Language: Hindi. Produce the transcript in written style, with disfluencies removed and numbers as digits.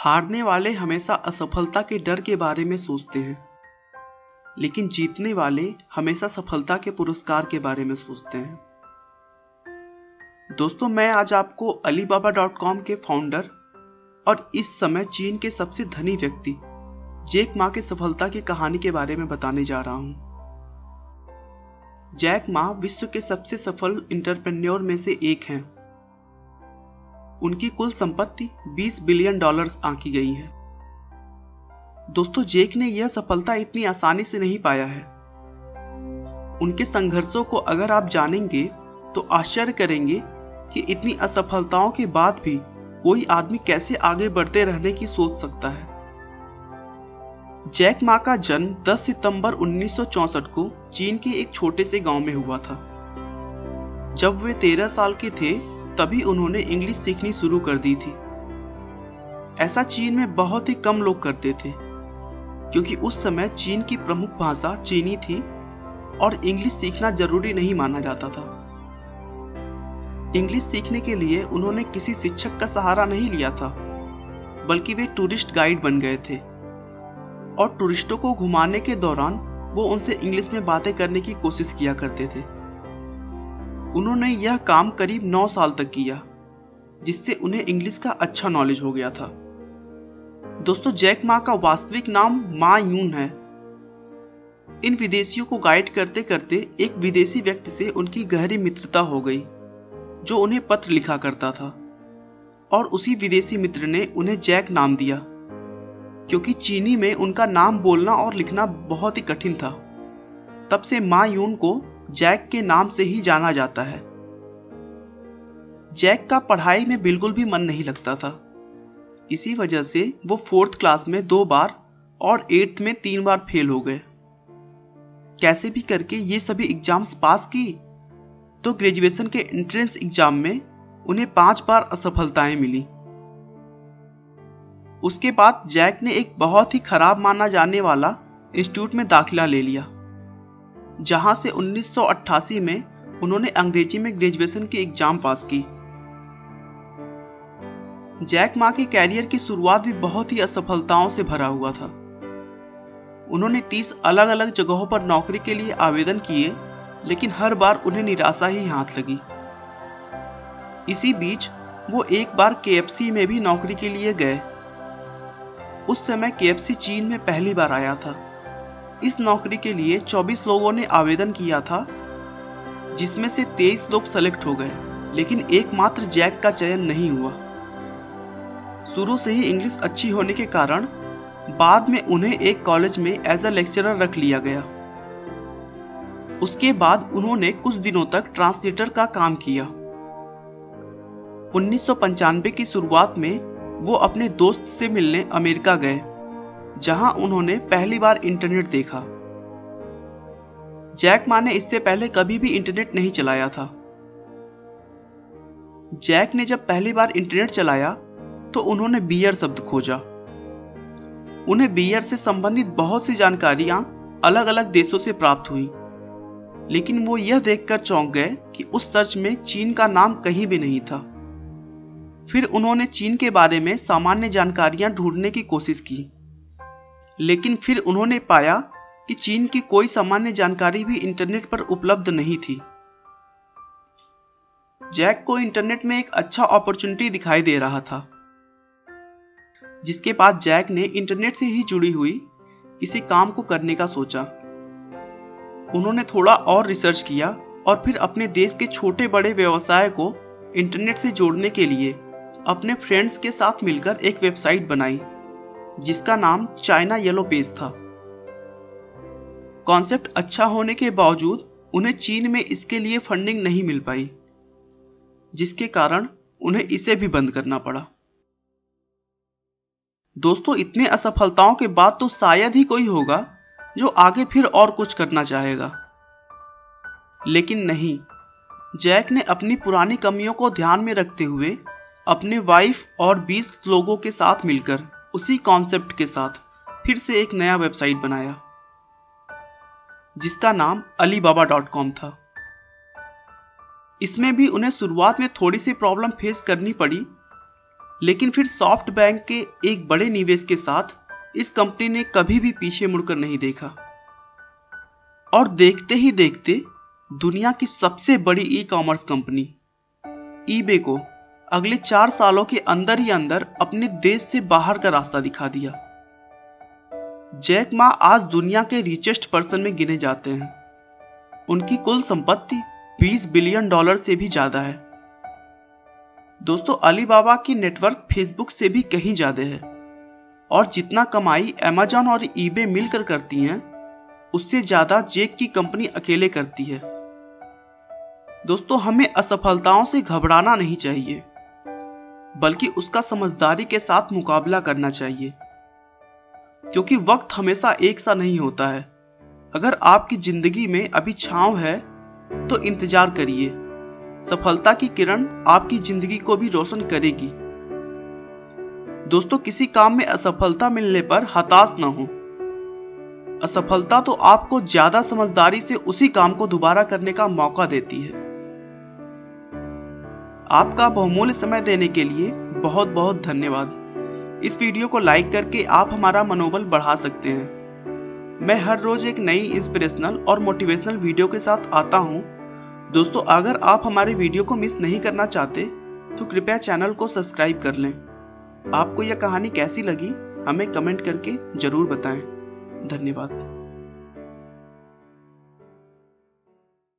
हारने वाले हमेशा असफलता के डर के बारे में सोचते हैं, लेकिन जीतने वाले हमेशा सफलता के पुरस्कार के बारे में सोचते हैं। दोस्तों, मैं आज आपको Alibaba.com के फाउंडर और इस समय चीन के सबसे धनी व्यक्ति जैक मा की सफलता की कहानी के बारे में बताने जा रहा हूं। जैक मा विश्व के सबसे सफल एंटरप्रेन्योर में से एक हैं। उनकी कुल संपत्ति $20 बिलियन आंकी गई है। दोस्तों, जैक ने यह सफलता इतनी आसानी से नहीं पाया है। उनके संघर्षों को अगर आप जानेंगे तो आश्चर्य करेंगे कि इतनी असफलताओं के बाद भी कोई आदमी कैसे आगे बढ़ते रहने की सोच सकता है। जैक मा का जन्म 10 सितंबर 1964 को चीन के एक छोटे से गांव में हुआ था। जब वे 13 साल के थे तभी उन्होंने इंग्लिश सीखनी शुरू कर दी थी। ऐसा चीन में बहुत ही कम लोग करते थे, क्योंकि उस समय चीन की प्रमुख भाषा चीनी थी और इंग्लिश सीखना जरूरी नहीं माना जाता था। इंग्लिश सीखने के लिए उन्होंने किसी शिक्षक का सहारा नहीं लिया था, बल्कि वे टूरिस्ट गाइड बन गए थे और टूरिस्टों को घुमाने के दौरान वो उनसे इंग्लिश में बातें करने की कोशिश किया करते थे। उन्होंने यह काम करीब 9 साल तक किया, जिससे उन्हें इंग्लिश का अच्छा नॉलेज हो गया था। दोस्तों, जैक मा का वास्तविक नाम मा यून है। इन विदेशियों को गाइड करते करते एक विदेशी व्यक्ति से उनकी गहरी मित्रता हो गई, जो उन्हें पत्र लिखा करता था, और उसी विदेशी मित्र ने उन्हें जैक नाम दिया, क्योंकि चीनी में उनका नाम बोलना और लिखना बहुत ही कठिन था। तब से मा यून को जैक के नाम से ही जाना जाता है। जैक का पढ़ाई में बिल्कुल भी मन नहीं लगता था। इसी वजह से वो 4th क्लास में 2 बार और 8th में 3 बार फेल हो गए। कैसे भी करके ये सभी एग्जाम्स पास की तो ग्रेजुएशन के एंट्रेंस एग्जाम में उन्हें 5 बार असफलताएं मिली। उसके बाद जैक ने एक बहुत ही खराब माना जाने वाला इंस्टीट्यूट में दाखिला ले लिया, जहां से 1988 में उन्होंने अंग्रेजी में ग्रेजुएशन की एग्जाम पास की। जैक मा के कैरियर की शुरुआत भी बहुत ही असफलताओं से भरा हुआ था। उन्होंने 30 अलग अलग जगहों पर नौकरी के लिए आवेदन किए, लेकिन हर बार उन्हें निराशा ही हाथ लगी। इसी बीच वो एक बार KFC में भी नौकरी के लिए गए। उस समय KFC चीन में पहली बार आया था। इस नौकरी के लिए 24 लोगों ने आवेदन किया था, जिसमें से 23 लोग सेलेक्ट हो गए, लेकिन एकमात्र जैक का चयन नहीं हुआ। शुरू से ही इंग्लिश अच्छी होने के कारण बाद में उन्हें एक कॉलेज में एज अ लेक्चरर रख लिया गया। उसके बाद उन्होंने कुछ दिनों तक ट्रांसलेटर का काम किया। 1995 की शुरुआत में वो अपने दोस्त से मिलने अमेरिका गए, जहां उन्होंने पहली बार इंटरनेट देखा। जैक मा ने इससे पहले कभी भी इंटरनेट नहीं चलाया था। जैक ने जब पहली बार इंटरनेट चलाया तो उन्होंने बियर शब्द खोजा। उन्हें बियर से संबंधित बहुत सी जानकारियां अलग अलग देशों से प्राप्त हुई, लेकिन वो यह देखकर चौंक गए कि उस सर्च में चीन का नाम कहीं भी नहीं था। फिर उन्होंने चीन के बारे में सामान्य जानकारियां ढूंढने की कोशिश की, लेकिन फिर उन्होंने पाया कि चीन की कोई सामान्य जानकारी भी इंटरनेट पर उपलब्ध नहीं थी। जैक को इंटरनेट में एक अच्छा अपॉर्चुनिटी दिखाई दे रहा था, जिसके बाद जैक ने इंटरनेट से ही जुड़ी हुई किसी काम को करने का सोचा। उन्होंने थोड़ा और रिसर्च किया और फिर अपने देश के छोटे बड़े व्यवसाय को इंटरनेट से जोड़ने के लिए अपने फ्रेंड्स के साथ मिलकर एक वेबसाइट बनाई, जिसका नाम चाइना येलो पेज था। कॉन्सेप्ट अच्छा होने के बावजूद उन्हें चीन में इसके लिए फंडिंग नहीं मिल पाई, जिसके कारण उन्हें इसे भी बंद करना पड़ा। दोस्तों, इतने असफलताओं के बाद तो शायद ही कोई होगा जो आगे फिर और कुछ करना चाहेगा, लेकिन नहीं। जैक ने अपनी पुरानी कमियों को ध्यान में रखते हुए अपने वाइफ और 20 लोगों के साथ मिलकर उसी कॉन्सेप्ट के साथ फिर से एक नया वेबसाइट बनाया, जिसका नाम Alibaba.com था। इसमें भी उन्हें शुरुआत में थोड़ी सी प्रॉब्लम फेस करनी पड़ी, लेकिन फिर सॉफ्ट बैंक के एक बड़े निवेश के साथ इस कंपनी ने कभी भी पीछे मुड़कर नहीं देखा और देखते ही देखते दुनिया की सबसे बड़ी ई कॉमर्स कंपनी ईबे को अगले 4 सालों के अंदर ही अंदर अपने देश से बाहर का रास्ता दिखा दिया। जैक मा आज दुनिया के रिचेस्ट पर्सन में गिने जाते हैं। उनकी कुल संपत्ति $20 बिलियन से भी ज्यादा है। दोस्तों, अलीबाबा की नेटवर्क फेसबुक से भी कहीं ज्यादा है और जितना कमाई अमेजॉन और ईबे मिलकर करती हैं, उससे ज्यादा जैक की कंपनी अकेले करती है। दोस्तों, हमें असफलताओं से घबराना नहीं चाहिए, बल्कि उसका समझदारी के साथ मुकाबला करना चाहिए, क्योंकि वक्त हमेशा एक सा नहीं होता है। अगर आपकी जिंदगी में अभी छांव है तो इंतजार करिए, सफलता की किरण आपकी जिंदगी को भी रोशन करेगी। दोस्तों, किसी काम में असफलता मिलने पर हताश न हो। असफलता तो आपको ज्यादा समझदारी से उसी काम को दोबारा करने का मौका देती है। आपका बहुमूल्य समय देने के लिए बहुत बहुत धन्यवाद। इस वीडियो को लाइक करके आप हमारा मनोबल बढ़ा सकते हैं। मैं हर रोज एक नई इंस्पिरेशनल और मोटिवेशनल वीडियो के साथ आता हूं। दोस्तों, अगर आप हमारे वीडियो को मिस नहीं करना चाहते तो कृपया चैनल को सब्सक्राइब कर लें। आपको यह कहानी कैसी लगी हमें कमेंट करके जरूर बताएं। धन्यवाद।